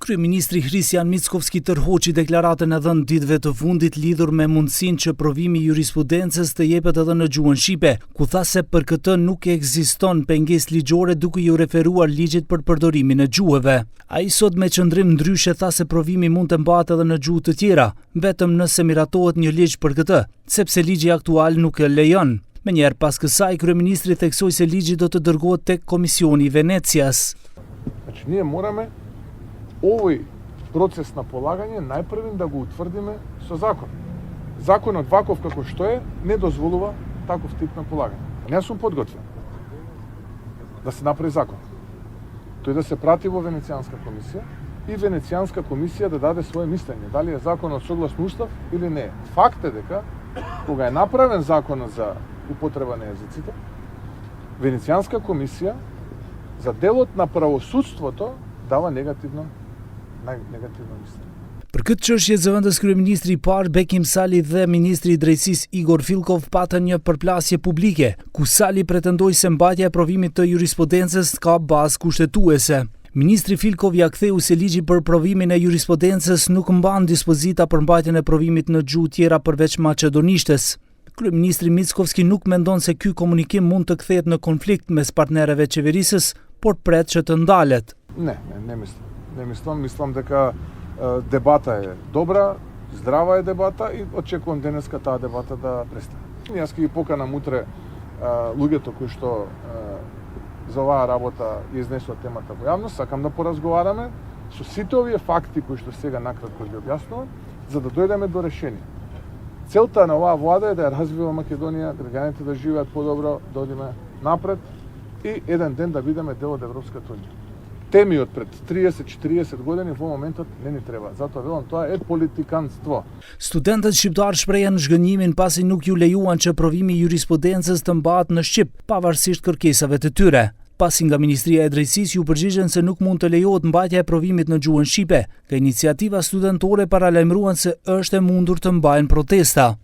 Kryeministri Hristijan Mickovski tërhoqi deklaratën e dhënë ditëve të fundit lidhur me mundësinë që provimi i jurisprudencës të jepet edhe në gjuhën shqipe, ku tha se për këtë nuk ekziston pengesë ligjore duke ju referuar ligjit për përdorimin e gjuhëve. Ai sot me qëndrim ndryshe tha se provimi mund të mbahet edhe në gjuhë të tjera, vetëm nëse miratohet një ligj për këtë, sepse ligji aktual nuk e lejon. Menjëherë pas kësaj, kryeministri theksoi se ligji do të dërgohet tek Komisioni i Venecias. Значи ние мораме овој процес на полагање најпрвин да го утврдиме со закон. Законот ваков како што е не дозволува таков тип на полагање. Не сум подготвен да се направи закон. Тој да се прати во Венецијанска комисија и Венецијанска комисија да даде свое мислење, дали е законот согласно устав или не. Факт е дека кога е направен законот за употреба на езиците, Венецијанска комисија за делот на правосудството дава негативно мислење. Për këtë çështje zëvendës kryeministri i parë Bekim Sali dhe ministri i drejtësisë Igor Filkov patën një përplasje publike, ku Sali pretendoi se mbajtja e provimit të jurisprudencës ka bazë kushtetuese. Ministri Filkov ja ktheu se ligji për provimin e jurisprudencës nuk mban dispozita për mbajtjen e provimit në gjuhë tjera përveç maqedonishtes. Kryeministri Mickovski nuk mendon se ky komunikim mund të kthehet në konflikt mes partnerëve qeverisës, por pret që të ndalet. Не мислам дека дебата е добра, здрава е дебата и очекувам денеска таа дебата да престане. Јас ќе ги поканам утре луѓето кои што за оваа работа изнесува темата во јавност, сакам да поразговараме со сите овие факти кои што сега накратко ги објаснувам, за да дојдеме до решение. Целта на оваа влада е да ја развива Македонија, граѓаните да живеат подобро, да одиме напред и еден ден да бидеме дел од Европската унија. Теми од пред 30-40 години во моментот не ни треба. Затоа велам, тоа е политиканство. Studentët shqiptar shprehen zhgënjimin pasi nuk ju lejuan që provimi i jurisprudencës të mbahet në shqip, pavarësisht kërkesave të tyre. Pasi nga Ministria e Drejtësisë ju përgjigjen se nuk mund të lejohet mbajtja e provimit në gjuhën shqipe, ka iniciativa studentore paralajmëruan se është e mundur të mbajnë protesta.